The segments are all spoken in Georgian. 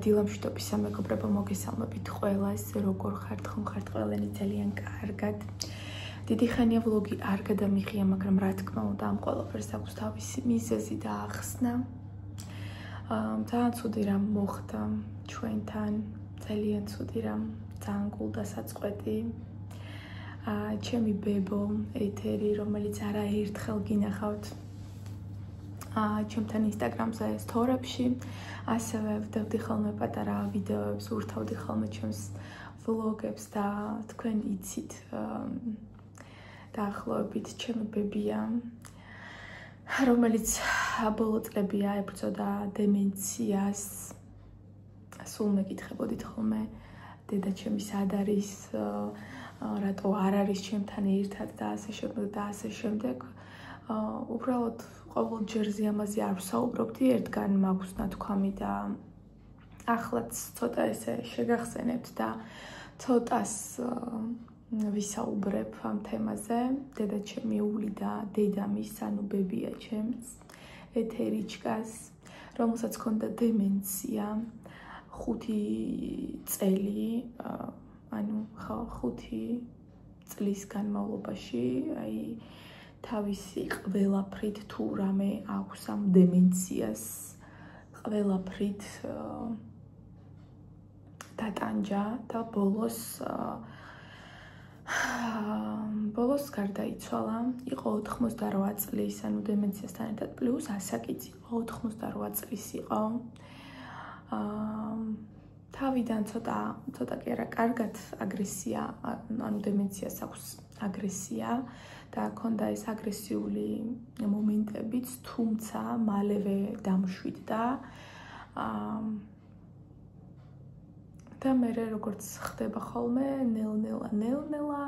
დილამშვიდობის სამეგობრებო, მოგესალმებით ყველას, როგორ ხართ, ხომ ხართ ყველანი ძალიან კარგად. დიდი ხანია ვლოგი არ გადამიღია, მაგრამ რა თქმა უნდა, ამ ყველაფერს აქვს თავისი მიზეზი და ახსნა. ძალიან ცუდი რამ მოხდა ჩვენთან, ძალიან ცუდი რამ, ძალიან გულდა საწყვეტი. ჩემი ბებო ეთერი, რომელიც არაერთხელ გინახავთ ჩემთან ინსტაგრამზე, სტორებში, ასევე ვდევდი ხოლმე პატარა ვიდეოებს, ურთავდი ხოლმე ჩემს ვლოგებს და თქვენ იცით დაახლოებით ჩემი ბებია, რომელიც ბოლო წლები აებრძოდა დემენციას. სულ მეკითხებოდით ხოლმე დედა ჩემი სად არის, რატო არ არის ჩემთან ერთად და ასე შემდეგ და ასე შემდეგ. უბრალოდ ყოველ ჯერზე ამაზე არ ვსაუბრობდი, ერთგან მაქვს ნათქვამი და ახლაც ცოტა ესე შეგახსენებთ და ცოტას ვისაუბრებ ამ თემაზე. დედა ჩემიული და დედამის, ანუ ბებია ჩემს, ეთერიჩკას, რომელსაც ჰქონდა დემენცია 5 წელი, ანუ 5 წლის განმავლობაში, თავისი ყველაფრით თუ რამე აქვს ამ დემენციას, ყველაფრით დატანჯა და ბოლოს გარდაიცვალა. იყო 88 წლის, ანუ დემენციასთან ერთად პლუს ასაკიც იყო, 88 წლის იყო. თავიდან ცოტა კი არა, კარგად აგრესია, ანუ დემენციას აქვს აგრესია და ჰქონდა ეს აგრესიული მომენტებიც, თუმცა მალევე დამშვიდდა. და მე როგორც ხდება ხოლმე, ნელ-ნელა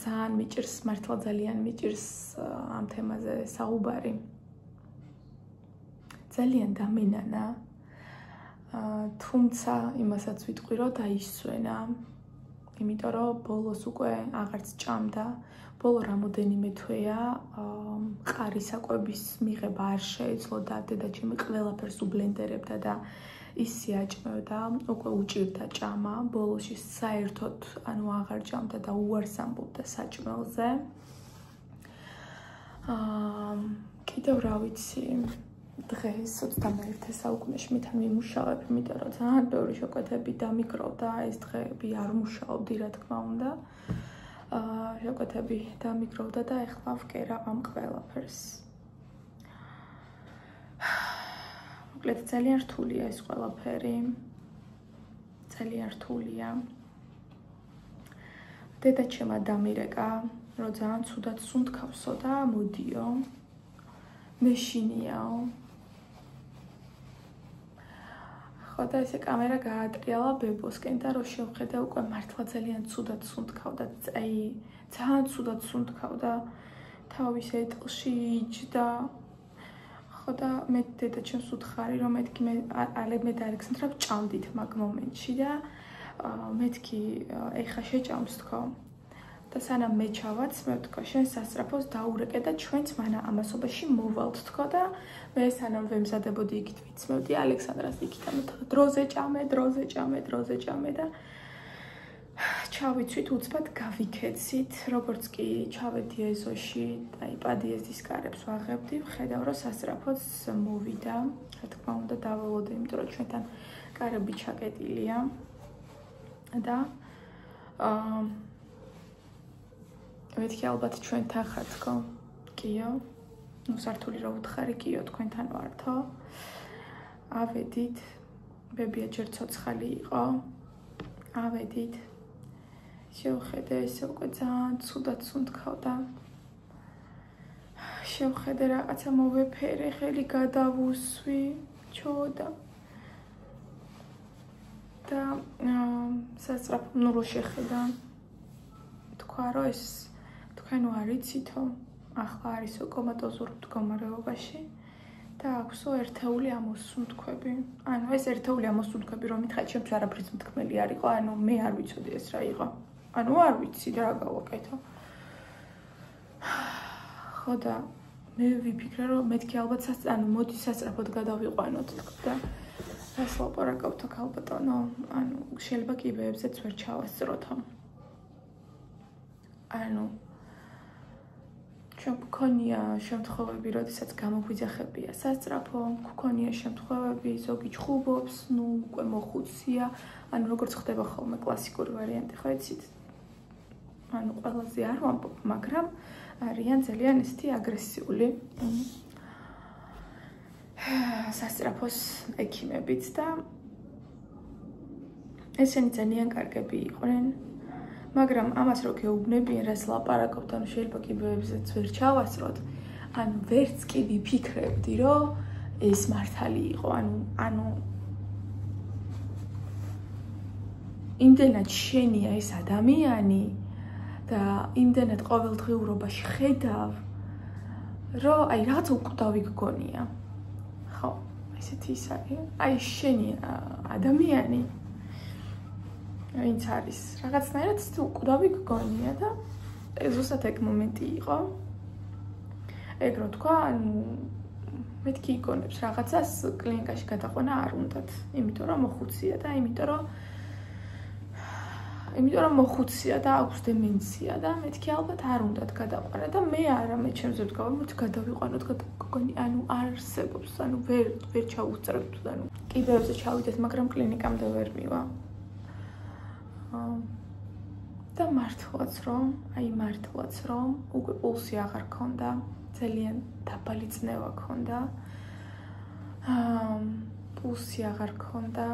ძალიან მიჭირს, მართლა ძალიან მიჭირს ამ თემაზე საუბარი. ძალიან დამენანა. თუმცა იმასაც ვიტყვი, რომ დაისვენა, იმიტომ რომ ბოლოს უკვე აღარც ჭამდა. ბოლო რამოდენიმე თვეა მყარი საკვების მიღება არ შეეძლო და დედა ჩემი ყველაფერს უბლენდერებდა და ისე აჭმევდა, უკვე უჭირდა ჭამა. ბოლოში საერთოდ აღარ ჭამდა და უარს ამბობდა საჭმელზე. კიდევ რა ვიცი, დღეს 21 საუკუნეში მითან ვიმუშავებ, იმიტომ რომ ძალიან ბევრი შეკვეთები დამიკროვდა, ეს დღეები არ მუშაობდი, რა თქმა უნდა. შეკვეთები დამიკროვდა და ეხლა ვკერავ ამ ყველაფერს. მოკლედ ძალიან რთულია ეს ყველაფერი. ძალიან რთულია. დედა ჩემმა დამირეკა, რომ ძალიან ცუდად სუნთქავსო და მოდიო. მეშინიაო. და ესე კამერა გაატრიალა ბებოსკენ და რო შევხედე, უკვე მართლა ძალიან ცუდად სუნთქავდა, ძალიან ცუდად სუნთქავდა, თავის ეტლში იჯდა. და მე დედა ჩემს უთხარი, რომ მეთქი მე დაალექსანდრა ჭამდით მაგ მომენტში და მეთქი ეხა შეჭამს თქო. და სანამ მე ჩავაც, მე ვთქვა, შენ სასწრაფოს დაურეკე და ჩვენც მანა ამასობაში მოვალთ თქო და მე სანამ ვემზადებოდი იქით ვიცმევდი ალექსანდრას იქით, დროზე ჭამე და ჩავიცვით უცბად გავიქეცით, როგორც კი ჩავედი ეზოში, პადიეზდის კარებს ვაღებდი, ვხედავ, რომ სასწრაფოც მოვიდა, რა თქმა უნდა დაველოდე, იმიტომ რომ ჩვენთან კარები ჩაკეტილია და მეთქი ალბათ ჩვენთან ხართ, კიო, სართული რო ვუთხარი, კიო, თქვენთან ვართო. ავედით, ბებია ჯერ ცოცხალი იყო, ავედით, შევხედე, ესე უკვე ძალიან ცუდად სუნთქავდა. შევხედე, რაღაცა მოვეფერე, ხელი გადავუსვი, ჩოდა. და სასწრაფო რო შეხედა, თქვა, რომ ეს თქვენ ვარიცითო, ახლა არისო კომატოზურ მდგომარეობაში და აქვსო ერთეული ამოსუნთქვები. ანუ ეს ერთეული ამოსუნთქვები, რომ მითხარ, ჩემს არაფრის მთქმელი არ იყო, ანუ მე არ ვიცოდი ეს რა იყო. ანუ არ ვიცი რა გავაკეთო. ხო და მე ვიფიქრე რომ მეთქი ალბათ მოდი სასწრაფოდ გადავიყვანოთ და რას ლაპარაკობთ ქალბატონო შეიძლება კიბეებზეც ვერ ჩავასწროთ ჩვენ გქონია შემთხვევები, როდესაც გამოგვიძახებია სასწრაფო, გქონია შემთხვევები, ზოგი ჩხუბობს, უკვე მოხუცია, როგორც ხდება ხოლმე კლასიკური ვარიანტი, ხო იცით? ყველაზე არ ვამბობ, მაგრამ არიან ძალიან ისეთი აგრესიული სასწრაფოს ექიმებიც და ესენი ძალიან კარგები იყვნენ. მაგრამ ამას რო გეუბნებიან, რას ლაპარაკობთ, შეიძლება კიბეებზეც ვერ ჩავასწროთ, ვერც კი ვიფიქრებდი, რომ ეს მართალი იყო, იმდენად შენია ეს ადამიანი და იმდენად ყოველდღიურობაში ხედავ, რომ რაღაც უკვდავი გგონია. ხო, ესეთი ის არის, შენი ადამიანი ვინც არის რაღაცნაირად უკვდავი გგონია და ზუსტად ეგ მომენტი იყო. ეგ რო თქვა, მეთქი იგონებს რაღაცას კლინიკაში გადაყვანა არ უნდათ, იმიტომ რომ მოხუცია და იმიტომ რომ მოხუცია და აქვს დემენცია და მეთქი ალბათ არ უნდათ გადაყვანა და მე არა მე ჩემზე ვდგავარ, მოდი გადავიყვანოთ, გოგონი, არსებობს, ვერ ჩავუსწრებთ, კიბეებზე ჩავიდეთ, მაგრამ კლინიკამდე ვერ მივა. და მართლაც რომ უკვე პულსი აღარ ქონდა, ძალიან დაბალი წნევა ქონდა. პულსი აღარ ქონდა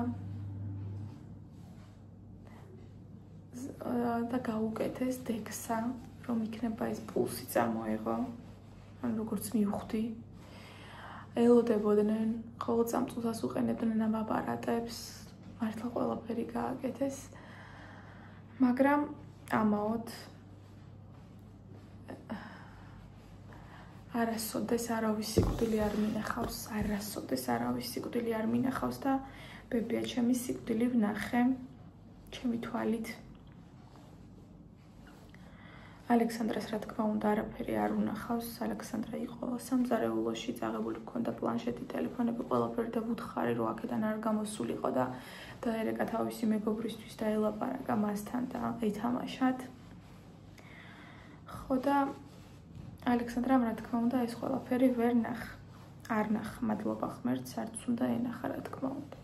და გაუკეთეს დექსა, რომ იქნება ეს პულსი წამოეღო, როგორც მივხვდი. ელოდებოდნენ, ყოველ წამწუთას უყენებდნენ ამ აპარატებს, მართლა ყველაფერი გააკეთეს. მაგრამ ამაოდ არასოდეს არავის სიკვდილი არ მინახავს და ბებია ჩემი სიკვდილი ვნახე ჩემი თვალით. ალექსანდრას რა თქმა უნდა არაფერი არ უნახავს. ალექსანდრა იყო სამზარეულოში, წაღებული ჰქონდა პლანშეტი, ტელეფონები, ყველაფერი და ვუთხარი რომ აქედან არ გამოსულიყო და დაერეკა თავისი მეგობრისთვის და ელაპარაკა მასთან და ეთამაშათ. ხო და ალექსანდრამ რა თქმა უნდა ეს ყველაფერი არ ნახა, მადლობა ღმერთს, არც უნდა ენახა რა თქმა უნდა.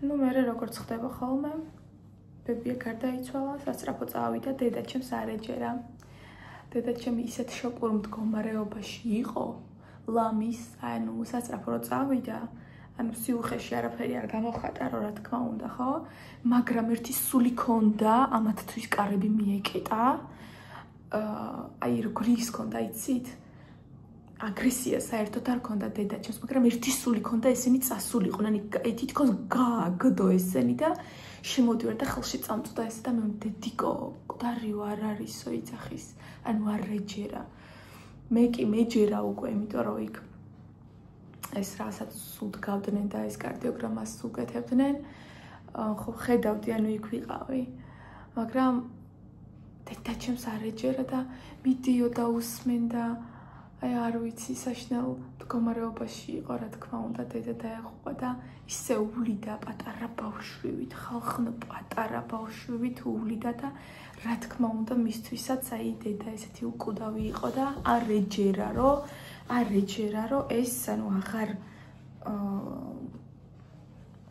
მერე როგორც ხდება ხოლმე, ბებია გარდაიცვალა, სასწრაფო წავიდა, დედაჩემს არ ეჯერა. დედაჩემი ისეთ შოკურ მდგომარეობაში იყო, ლამის, სასწრაფო რო წავიდა, სიუხეში არაფერი არ გამოხატა, რა თქმა უნდა, ხო? მაგრამ ერთი სული ქონდა, ამათთვის კარები მიეკეტა. როგორ ქონდა, იცით? აგრესია საერთოდ არ ქონდა დედაჩემს, მაგრამ ერთი სული ქონდა, ესენი წასულიყვნენ, თითქოს გააგდო ესენი და შემოდივარ და ხელში წამწვდა ესე და მე დედიკო, მკვდარი არ არისო იძახის, არ ეჯერა. მე კი მეჯერა უკვე, იმიტომ რომ იქ ეს რასაც უდგავდნენ და ეს კარდიოგრამას უკეთებდნენ, ხო ხედავდი, იქ ვიყავი, მაგრამ დედაჩემს არ ეჯერა და მიდიო და усმენდა. არ ვიცი, საშინელ მდგომარეობაში იყო, რა თქმა უნდა, დედა დაეღუპა და ისე ულიდა პატარა ბავშვივით, ხალხნ პატარა ბავშვივით ულიდა და რა თქმა უნდა, მისთვისაც დედა ესეთი უკვდავი იყო და არ ეჯერა, რომ ეს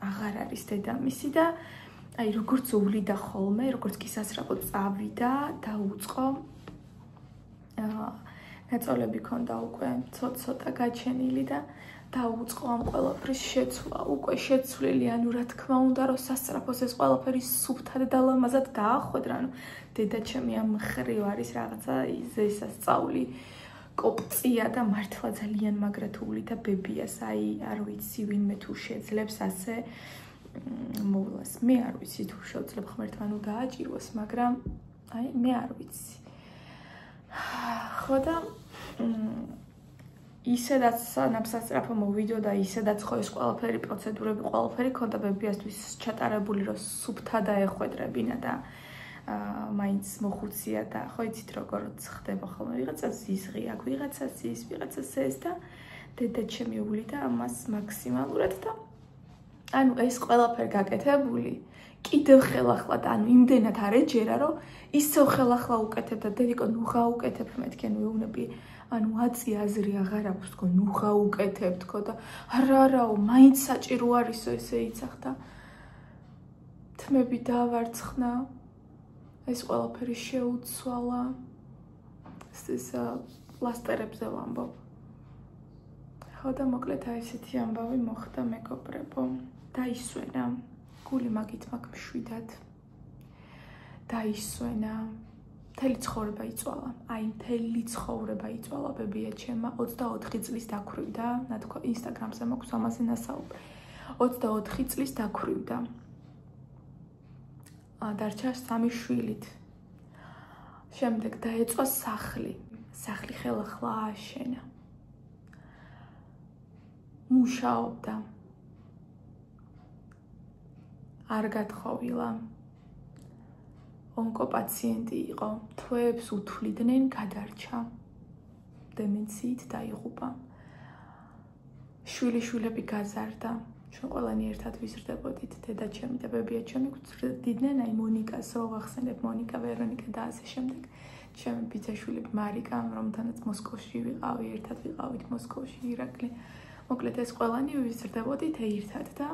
აღარ არის დედამისი და როგორც ულიდა ხოლმე, როგორც კი სასწრაფო წავიდა, დაუწყო ნაწოლები ქონდა უკვე ცოტა გაჩენილი და დაუწყო ამ ყველაფრის შეცვლა, უკვე შეცვლილი, რა თქმა უნდა, რომ სასწრაფოს ეს ყველაფერი სუფთად და ლამაზად დაახვედრა, დედაჩემი ამ მხრივ არის რაღაცა ზესასწაული კოპწია და მართლა ძალიან მაგრათული და ბებიას, არ ვიცი, ვინმე თუ შეძლებს ასე მოვლას. მე არ ვიცი თუ შეძლებ ღმერთმა დააჭიროს, მაგრამ მე არ ვიცი. ხო და ისედაც ნაბსასწრაფო მოვიდოდა, ისედაც ხო ეს ყველაფერი პროცედურები, ყველაფერი ქონდა ბებიასთვის ჩატარებული, რომ სუფთა დაეხვედრებინა და მაინც მოხუცია და ხო იცით როგორ ხდება ხოლმე ვიღაცა ზიზღი აქვს, ვიღაცა ზის, ვიღაცა ეს და დედა ჩემი უვლიდა ამას მაქსიმალურად და ანუ ეს ყველაფერი გაკეთებული კიდევ ხელახლა და ანუ იმდენად არ ეჯერა რომ ისევ ხელახლა უკეთებ და დედიკო ნუ გაუკეთებ მეთქენ ვეუბნები ანუ აწი აზრი აღარ აქვს თქო ნუ გაუკეთებ თქო და არაო მაინც საჭირო არისო ესე იცახ და თმები დავარცხნა ეს ყველაფერი შეუცვალა ეს პლასტერებზე ვამბობ ხო და მოკლედ აი ესეთი ამბავი მოხდა მეგობრებო დაისვენა გული მაგით მაგ მშვიდად დაისვენა მთელი ცხოვრება იწვალა აი მთელი ცხოვრება იწვალა ბებია ჩემმა 24 წლის დაქვრივდა ნათქვა ინსტაგრამზე მაქვს ამაზე ნასაუბრი 24 წლის დაქვრივდა დარჩა 3 შვილით შემდეგ დაეწყო სახლი ხელახლა ააშენა მუშაობდა არ გათხოვილა ონკოპაციენტი იყო თვეებს უთვლიდნენ გადარჩა დემენციით დაიღუპა შვილიშვილები გაზარდა ჩვენ ყველანი ერთად ვიზრდებოდით დედა ჩემი და ბებია ჩემი გვზრდიდნენ აი მონიკას რო ვახსენებ მონიკა ვერონიკა და ასე შემდეგ ჩემი ბიძაშვილები მარიკა რომთანაც მოსკოვში ვიყავი ერთად ვიყავით მოსკოვში ირაკლი მოკლედ ეს ყველანი ვიზრდებოდით ერთად და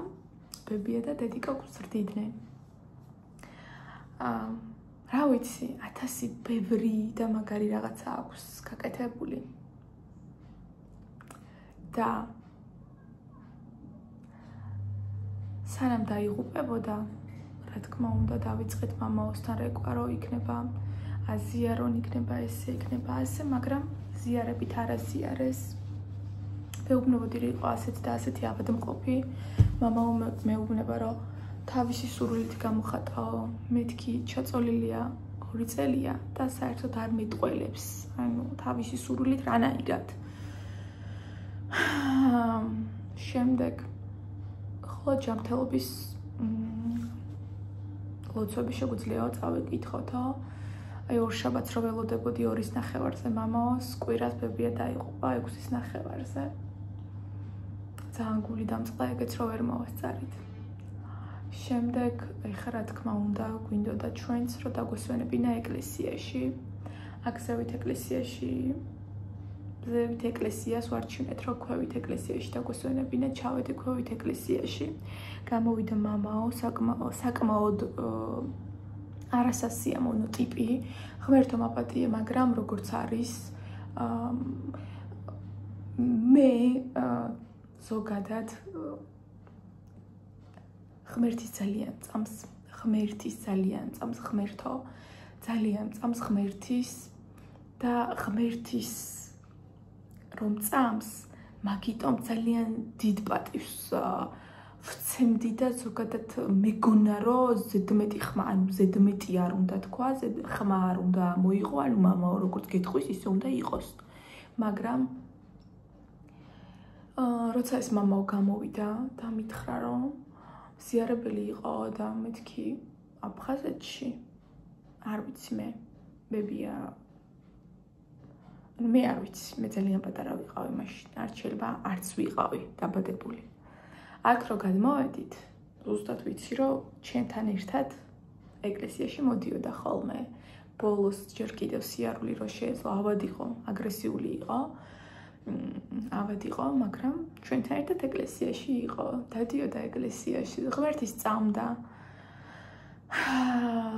ბებია და დედიკა გვზრდიდნენ რა ვიცი 1000 ბევრი და მაგარი რაღაცა აქვს გაკეთებული და სანამ დაიღუპებოდა რა თქმა უნდა დავიწყეთ მამაოსთან რეკვა რომ იქნება აზიარონ იქნება ესე იქნება ასე მაგრამ ზიარებით არ აზიარეს მეუბნებოდი რომ იყო ასეთი და ასეთი ავადმყოფი მამაო მეუბნება რომ თავისი სურვილით გამოხატაო მეთქი ჩაწოლილია 2 წელია და საერთოდ არ მეტყველებს ანუ თავისი სურვილით რანაირად შემდეგ ხო ჯანმრთელობის ლოცვები შეგვიძლია წავიკითხოთო აი ორშაბათს რო ველოდებოდი 2:30-ზე მამაოს კვირას ბებია დაიღუპა 6:30-ზე ძალიან გული დამწყდა ეგეც რო ვერ მოვასწარით შემდეგ ეხლა რა თქმა უნდა გვინდოდა ჩვენც რომ დაგვესვენებინა ეკლესიაში აგზავით ეკლესიაში ზევით ეკლესიას ვარჩინეთ რომ ქვევით ეკლესიაში დაგვესვენებინა ჩავედი ქვევით ეკლესიაში გამოვიდა მამაო საკმაოდ არასასიამოვნო ტიპი ღმერთო მაპატიე მაგრამ როგორც არის მე ზოგადად ღმერთის ძალიან წამს ღმერთო ძალიან წამს ღმერთის და ღმერთის რომ წამს მაგიტომ ძალიან დიდ პატივს ვცემდი და ზოგადად მეგონა რომ ზედმეტი ხმა ანუ ზედმეტი არ უნდა თქვა ხმა არ უნდა მოიყო ანუ მამაო როგორც გეტყვის ისე უნდა იყოს მაგრამ როცა ეს მამაო გამოვიდა და მითხრა რომ ზიარებელი იყო და მეთქი აფხაზეთში არ ვიცი მე ბებია მე არ ვიცი მე ძალიან პატარა ვიყავი მაშინ არ შეიძლება არც ვიყავი დაბადებული აქ რო გადმოვედით ზუსტად ვიცი რომ ჩემთან ერთად ეკლესიაში მოდიოდა ხოლმე ბოლოს ჯერ კიდევ სიარული რო შეეძლო ავად იყო აგრესიული იყო ავად იყო მაგრამ ჩვენთან ერთად ეკლესიაში იყო დადიოდა ეკლესიაში ღმერთის წამდა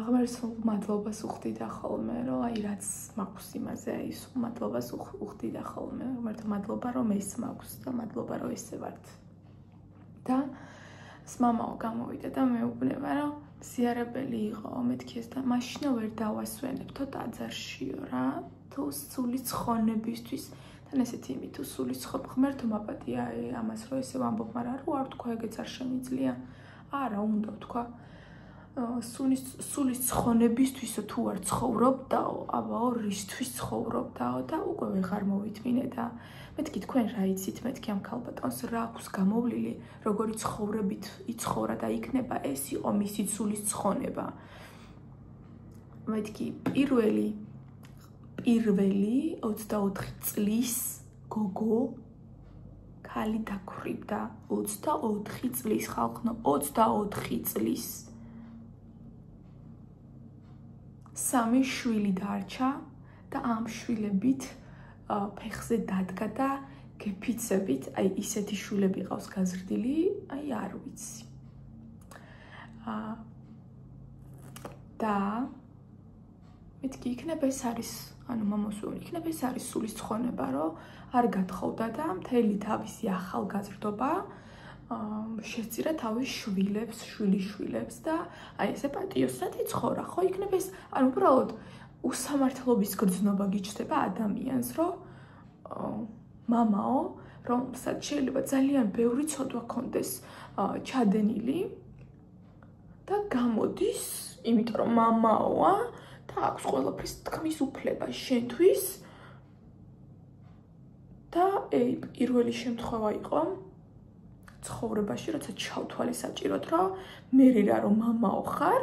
ღმერთს მადლობას უხდიდა ხოლმე რომ აი რაც მაქვს იმაზე აი მადლობას უხდიდა ხოლმე ღმერთო მადლობა რომ ეს მაქვს და მადლობა რომ ესე ვართ და მამაო გამოვიდა და მეუბნება რომ ზიარებელი იყო მეთქი ეს და მაშინ ვერ დავასვენებთო ტაძარშიო რა თუ სული ცხონებისთვის თან ესეთი იმით თუ სული ცხობ ღმერთო მაპატია ამას რომ ესე ვამბობ მაგრამ რო არ თქვა ეგეც არ შემიძლია არა უნდა თქვა სულის ცხონებისთვის თუ არ ცხოვრობ და აბაო რისთვის ცხოვრობ და უკვე ვეღარ მოვითმინე და მეთქი თქვენ რა იცით მეთქი ამ ქალბატონს რა აქვს გამოვლილი როგორი ცხოვრებით იცხოვრა და იქნება ეს იყო მისი სულის ცხონება მეთქი პირველი 24 წლის გოგო ქალი დაქვრიბდა 24 წლის ხალხო 24 წლის სამი შვილი დარჩა და ამ შვილებით ფეხზე დადგა და გეფიცებით, აი ისეთი შვილები ყავს გაზრდილი, აი არ ვიცი. და მეთქი იქნება ეს არის, ანუ მამოსული იქნება ეს არის სულის ცხონება, რომ არ გათხოვდა და მთელი თავისი ახალგაზრდობა შეწირა თავის შვილიშვილებს და აი ესე პატიოსად იცხოვრა, ხო იქნება ეს, ანუ უბრალოდ უსამართლობის გრძნობა გიჩნდება ადამიანს, რომ მამაო, რომელსაც შეიძლება ძალიან ბევრი ცოდვა ქონდეს ჩადენილი და გამოდის, იმიტომ რომ მამაოა და აქვს ყველაფრის თქმის უფლება შენთვის და პირველი შემთხვევა იყო ცხოვრებაში, როცა ჩავთვალე საჭიროდ, რომ მე რომ მამაო ხარ,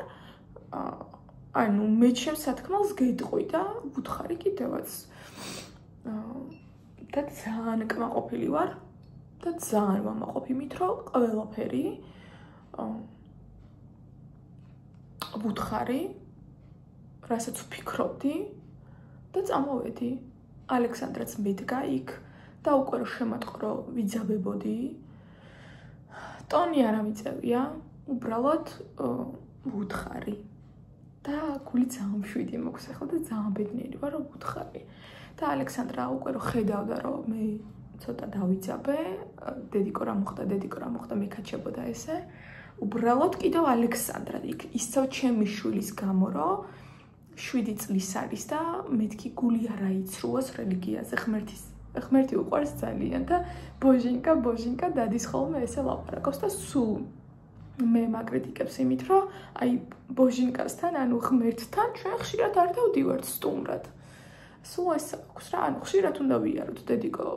ანუ მე ჩემს სათქმელს გეტყვი და ვუთხარი კიდევაც. და ძალიან კმაყოფილი ვარ და ძალიან ვამაყობ იმით, რომ ყველაფერი ვუთხარი, რასაც ვფიქრობდი და წამოვედი. ალექსანდრაც მედგა იქ და უკვე რომ შემატყრო ვიძაბებოდი. ტონი არ ამიწევია, უბრალოდ ვუთხარი. და გული ძალიან მშვიდი მოქვს ახლა და ძალიან ბედნიერი ვარ, რომ ვუთხარი. და ალექსანდრა უკვე რომ ხედავდა, რომ მე ცოტა დავიძაბე, დედიკო რა მოხდა, მეკაჩებოდა ესე. უბრალოდ კიდევ ალექსანდრა იქ ისევ ჩემი შვილის გამო, რომ 7 წლის არის და მეთქი გული არ აიცრუოს რელიგიაზე ღმერთი უყვარს ძალიან და ბოჟინკა დადის ხოლმე ესე ლაპარაკობს და სულ მე მაკრიტიკებს იმით, რომ აი ბოჟინკასთან, ანუ ღმერთთან ჩვენ ხშირად არ დავდივართ სტუმრად. სულ ეს აქვს რა, ანუ ხშირად უნდა ვიაროთ დედიკო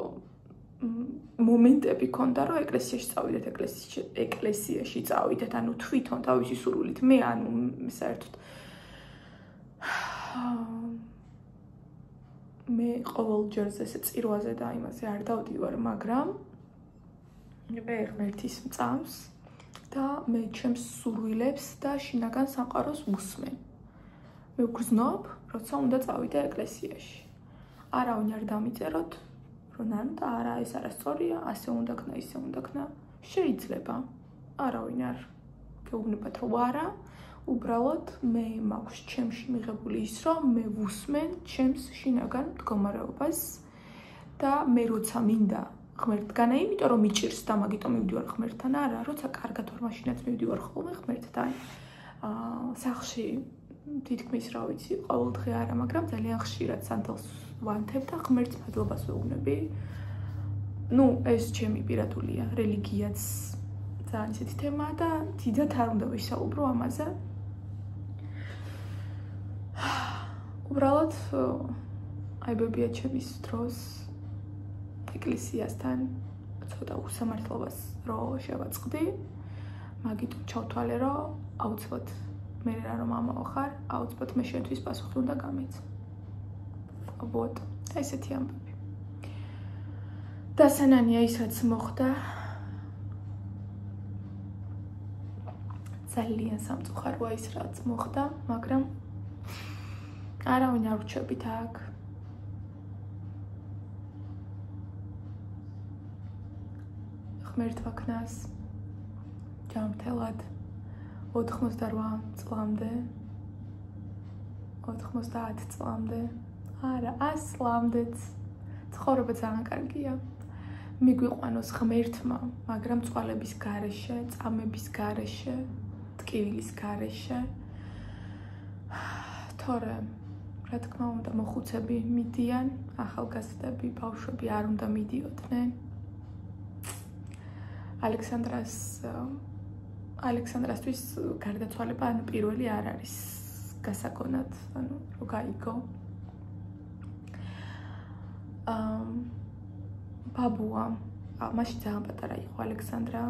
მომენტები ქონდა, რომ ეკლესიაში წავიდეთ, ანუ თვითონ თავისი სურვილით, მე ანუ საერთოდ მე ყოველ ჯერზე ესე წირვაზე და იმაზე არ დავდივარ, მაგრამ მე ღმერთის მწამს და მე ჩემს სურვილებს და შინაგან სამყაროს ვუსმენ. მე ვგრძნობ, როცა უნდა წავიდე ეკლესიაში. არავინ არ დამიწეროთ, რომ ანუ და არა ეს არასწორია, ასე უნდა ქნა, ისე უნდა ქნა. შეიძლება. არავინ არ გეუბნებათ, რომ არა, უბრალოდ მე მაქვს ჩემში მიღებული ის, რომ მე ვუსმენ ჩემს შინაგან მდგომარეობას და მე როცა მინდა ღმერთთგანა, იმიტომ რომ მიჭირს და მაგიტომ მივდივარ ღმერთთან, არა, როცა კარგად ვარ, მაშინაც მივდივარ ხოლმე ღმერთთან. სახლში თითქმის რა ვიცი, ყოველდღე არა, მაგრამ ძალიან ხშირად სანდალს ვანთებ და ღმერთს მადლობას ვეუბნები. ნუ ეს ჩემი პირადულია, რელიგიაც ძალიან ისეთი თემაა და დიდად არ უნდა ვისაუბრო ამაზე. უბრალოდ აი ბებიაჩების დროს ეკლესიასთან ცოტა უსამართლობას რო შევაწყდი, მაგიტომ ჩავთვალე, რომ აუცილებლად მე რომ მამაო ხარ, აუცილებლად მე შენთვის პასუხი უნდა გამეცე. ვოთ, ესეთი ამბები. და სანანია ის რაც მოხდა, ძალიან სამწუხაროა ის რაც მოხდა, მაგრამ არავინ არ ვრჩებით აქ. ღმერთვაქნას ჯანმრთელად 88 წლამდე 90 წლამდე არა 100 წლამდეც ცხოვრება ძალიან კარგია. მიგვიყვანოს ღმერთმა, მაგრამ წვალების გარეშე, წამების გარეშე, ტკივილის გარეშე. თორე რა თქმა უნდა მოხუცები მიდიან, ახალგაზრდები, ბავშვები არ უნდა მიდიოდნენ. ალექსანდრას ალექსანდრასთვის გარდაცვალება ანუ პირველი არ არის გასაგონად, ანუ რო გაიგო. ბაბუა, მაშინ ძალიან პატარა იყო ალექსანდრა,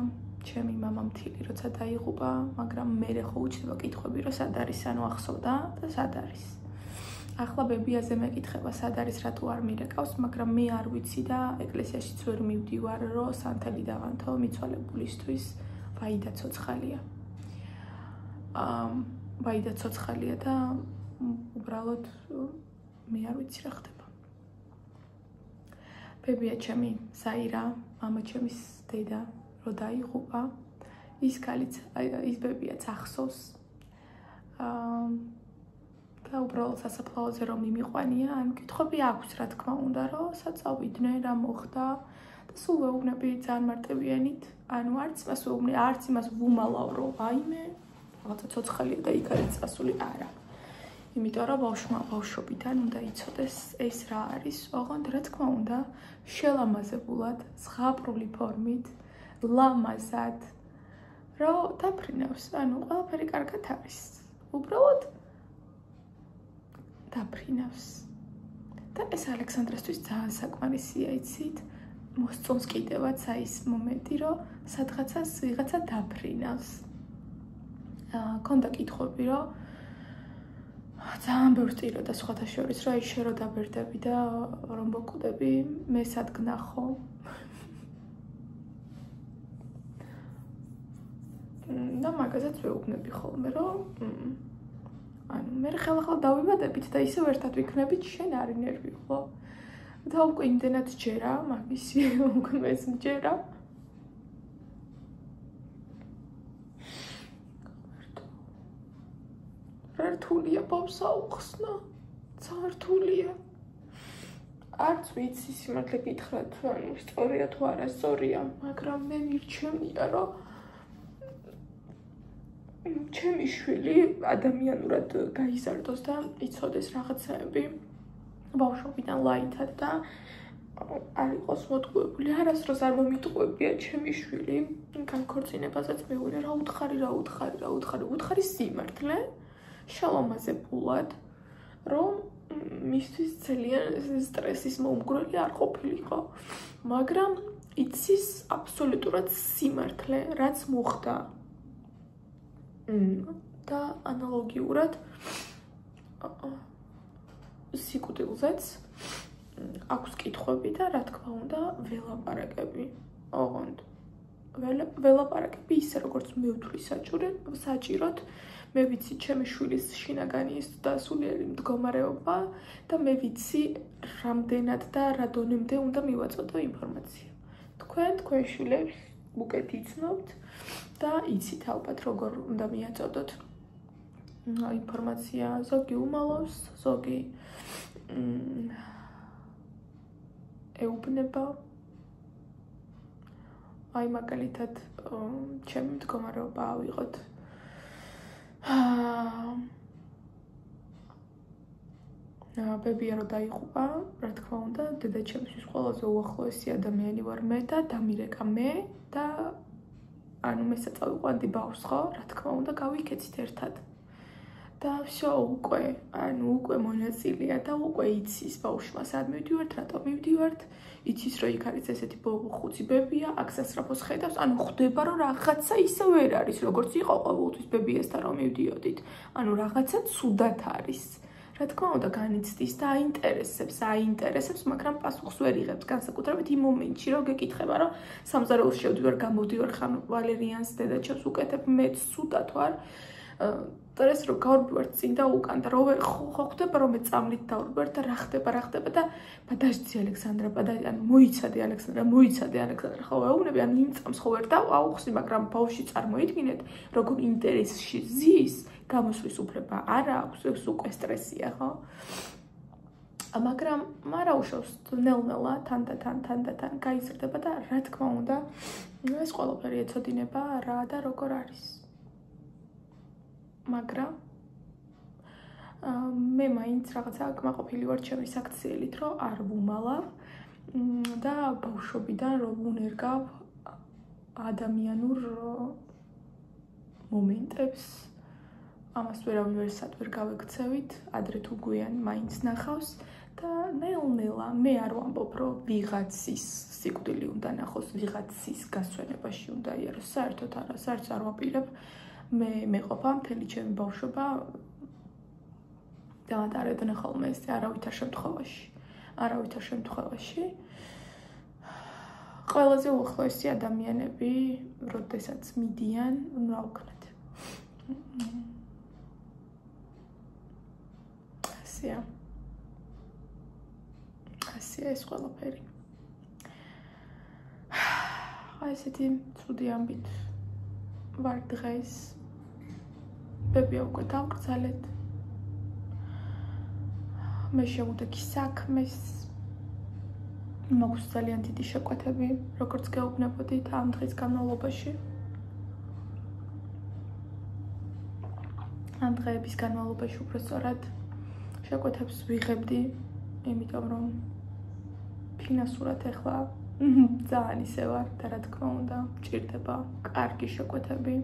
ჩემი მამა მთილი როცა დაიღუპა, მაგრამ მე ხო უჩნდება კითხვები, რომ სად არის, ანუ ახსოვდა და სად არის. ახლა ბებიაზე მეკითხება, სად არის, რატო არ მირეკავს, მაგრამ მე არ ვიცი და ეკლესიაშიც ვერ მივდივარ, რომ სანთელი დავანთო მიცვალებულისთვის ვაიდა ცოცხალია. ვაიდა ცოცხალია და უბრალოდ მე არ ვიცი რა ხდება. ბებია ჩემი საირა, მამა ჩემის დედა რო დაიღუპა, ის კალიც, ის ბებიაც ახსოვს. და უბრალოდ სასაფლაოზე რომ მიმიყვანია, ანუ კითხვები აქვს, რა თქმა უნდა, რომ სად წავიდნენ, რა მოხდა და სულ ვეუბნები ძალიან მარტივიანით, ანუ არც იმას ვუმალავ, რომ ვაიმე, რაღაცა ცოცხალია და იქ არის წასული, არა. იმიტომ რომ ბავშვობიდან უნდა იცოდეს ეს რა არის, ოღონდ რა თქმა უნდა, შელამაზებულად, ზღაპრული ფორმით, ლამაზად, რომ დაფრინავს, ანუ ყველაფერი კარგად არის. უბრალოდ დაფრინავს. და ეს ალექსანდრასთვის ძალიან საკმარისია, იცით? მოსწონს კიდევაც ის მომენტი, რომ სადღაცას ვიღაცა დაფრინავს. ქონდა კითხვები, რომ ძალიან ბევრს ტიროდა სხვათა შორის, რომ შე რო დაბერდები და რომ მოკუდები, მე სად გნახო. და მაგაზეც ვეუბნები ხოლმე, რომ ანუ მე ხელახლა დავიბადებით და ისევ ერთად ვიქნებით, შენ არი ნერვი ხო? და უკვე იმდენად ჯერა, მაგისი უკვე მეც მჯერა. რთულია ბავშვს აუხსნა, ძალიან რთულია. არც ვიცი სიმართლე გითხრათ, ანუ სწორია თუ არა სწორია, მაგრამ მე მირჩენია, რომ ჩემი შვილი ადამიანურად გაიზარდოს და იცოდეს რაღაცები ბავშვობიდან ლაითად და არ იყოს მოტყუებული. არასდროს არ მომიტყუებია ჩემი შვილი განქორწინებასაც მეუღლე რა უთხარი სიმართლე შალამაზებულად, რომ მისთვის ძალიან სტრესის მომგვრელი არ ყოფილიყო, მაგრამ იცის აბსოლუტურად სიმართლე, რაც მოხდა. და ანალოგიურად სიკვდილზეც აქვს კითხვები და რა თქმა უნდა ველაპარაკები. ოღონდ ველაპარაკები ისე როგორც მე ვთვლი საჭიროდ, მე ვიცი ჩემი შვილის შინაგანი ის დასულიერი მდგომარეობა და მე ვიცი რამდენად და რა დონემდე უნდა მივაწოდო ინფორმაცია. თქვენ შვილებს უკეთ იცნობთ და იცით ალბათ როგორ უნდა მიაწოდოთ ინფორმაცია, ზოგი უმალავს, ზოგი ეუბნება. აი მაგალითად ჩემი მდგომარეობა ავიღოთ. ბებია რო დაიღუპა, რა თქმა უნდა, დედა ჩემთვის ყველაზე უახლოესი ადამიანი ვარ მე და დამირეკა მე და ანუ მესაც წავიყვანდი ბავშვს, ხო? რა თქმა უნდა, გავიქეცით ერთად. და всё, უკვე მონაწილეა და უკვე იცის ბავშვმა სად მივდივართ, რატომ მივდივართ, იცის რომ იქ არის ესეთი ხუცი ბებია, აქ სასწრაფოს ხედავს, ანუ ხვდება რომ რაღაცა ისე ვერ არის, როგორც იყო ყოველთვის ბებიასთან რომ მივდიოდით. ანუ რაღაცა ცუდად არის. რა თქმა უნდა, განიცდის და აინტერესებს, მაგრამ პასუხს ვერ იღებს, განსაკუთრებით იმ მომენტში, რომ გეკითხება, რომ სამზარეულოს შევდივარ, გამოვდივარ, ხან ვალერიანს დედაჩემს უკეთებ, მეც ცუდად ვარ. ტრეს რომ გავდივართ წინ და უკან და ხო ხდება რომ მე წამლით დავდივარ და რა ხდება და подожди ალექსანდრა, ანუ მოიცადე ალექსანდრა, ხო ვეუბნები, ანუ იმ წამს ხო ვერ დავაუხსნი, მაგრამ ბავშვი წარმოიდგინეთ, როგორ ინტერესში ზის, გამოსვლის უფლება არ აქვს, ეს უკვე სტრესია, ხო? მაგრამ მარაუშავს ნელ-ნელა თანდათან გაიზრდება და რა თქმა უნდა, ეს ყველაფერი ეცოდინება რა და როგორ არის. მაგრამ მე მაინც რაღაცა კმაყოფილი ვარ ჩემი საქციელით, რომ არ ვუმალავ და ბავშვობიდან რომ ვუნერგავ ადამიანურ მომენტებს ამას ვერავინ ვერ გავექცევით, ადრე თუ გვიან მაინც ნახავს და ნელ-ნელა მე არ ვამბობ, რომ ვიღაცის სიკვდილი უნდა ნახოს, ვიღაცის გასვენებაში უნდა იაროს, საერთოდ არა, საერთოდ არ ვაპირებ. მე მეყოფა მთელი ჩემი ბავშვობა დავატარებდნენ ხოლმე ეს არავითარ შემთხვევაში. ყველაზე უახლოესი ადამიანები, როდესაც მიდიან, რა ვქნათ. ასეა ეს ყველაფერი. აი ესეთი ცუდი ამბით ვარ დღეს. ბებია უკვე დავკრძალეთ. მე შევუდექი საქმეს. მაქვს ძალიან დიდი შეკვეთები, როგორც გეუბნებოდით ამ დღის განმავლობაში. ამ დღეების განმავლობაში უბრალოდ შეკვეთებს ვიღებდი, იმიტომ რომ ფინანსურად ეხლა ძალიან ისე ვარ და რა თქმა უნდა, მჭირდება კარგი შეკვეთები.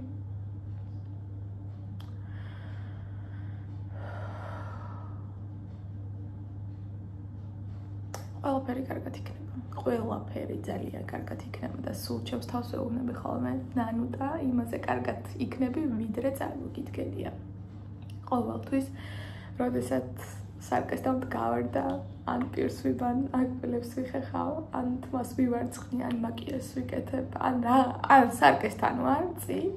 ყველაფერი კარგად იქნება. ყველაფერი ძალიან კარგად იქნება და სულ ჩემს თავს ვეუბნები ხოლმე, ნანუტა, იმაზე კარგად იქნები, ვიდრე წარმოგიდგენია. ყოველთვის, როდესაც სარკესთან მდგავარ და ან პირს ვიბან, ან კბილებს ვიხეხავ, ან თმას ვივარცხნი, ან მაკიაჟს ვიკეთებ, ან სარკესთან ვარ, წინ,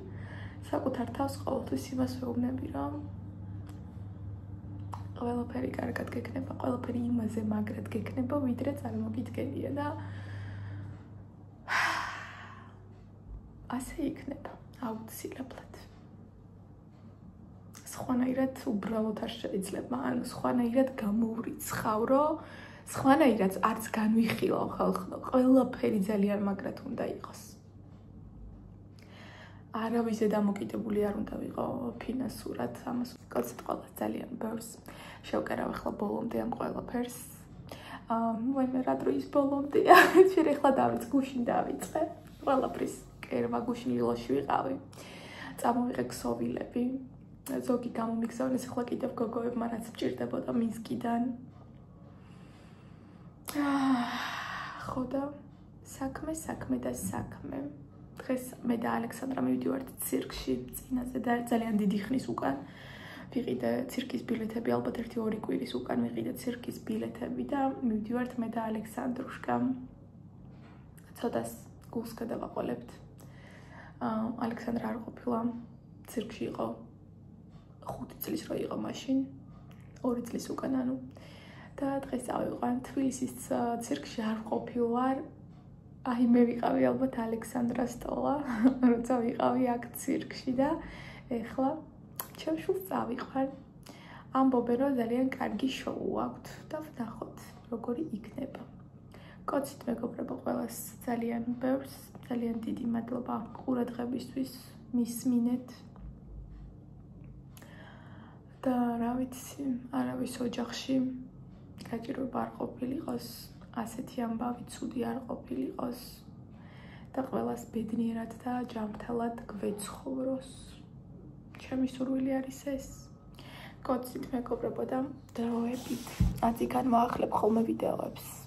საკუთარ თავს ყოველთვის იმას ვეუბნები, რომ ყველაფერი კარგად გექნება, ყველაფერი იმაზე მაგრად გექნება, ვიდრე წარმოგიდგენია და ასე იქნება, აუცილებლად. სხვანაირად უბრალოდ არ შეიძლება, ანუ სხვანაირად გამოვრიცხავრო, სხვანაირად არც განვიხილავ ხალხო, ყველაფერი ძალიან მაგრად უნდა იყოს. არავის დამოკიდებული არ უნდა ვიყო ფინანსურად, ამას ვკაცეთ ყველა ძალიან ბევრს. შევკერავ ახლა ბოლომდე ამ ყველაფერს. ვაიმე რა დროის ბოლომდეა, შენ ახლა დავიწყე, გუშინ დავიწყე. ყველაფრის კერვა გუშინ ლილოში ვიყავი. წამოვიღე ქსოვილები. ზოგი გამომიგზავნეს ახლა კიდევ გოგოებმა რაც მჭირდებოდა მინსკიდან. ხო და საქმე და საქმე. დღეს მე და ალექსანდრა მივდივართ ცირკში წინაზე და ძალიან დიდი ხნის უკან ვიყიდე ცირკის ბილეთები, ალბათ 1-2 კვირის უკან ვიყიდე ცირკის ბილეთები და მივდივართ მე და ალექსანდრუშკა. ცოტას გულს გადავაყოლებთ. ალექსანდრა არ ყოფილა ცირკში იყო 5 წლის რო იყო მაშინ 2 წლის უკან ანუ და დღეს ავიყვან თბილისის ცირკში არ ყოფილვარ. აი მე ვიყავი ალბათ ალექსანდრას ტოლა, როცა ვიყავი აქ ცირკში და ეხლა ჩემ შულს წავიყვან. ამბობენ რომ ძალიან კარგი შოუ აქვთ და ვნახოთ როგორი იქნება. კოცით მეგობრებო ყველას ძალიან ბევრს, ძალიან დიდი მადლობა ყურადღებისთვის მისმინეთ. და რა ვიცი, არავის ოჯახში გაჭირვება არ ყოფილიყოს, ასეთი ამბავი ცუდი არ ყოფილიყოს და ყველას ბედნიერად და ჯანმრთელად გვეცხოვროს. ჩემი სურვილი არის ეს. კოცით მეგობრებო და დროებით. აწიგან მოახლებ ხოლმე ვიდეოებს.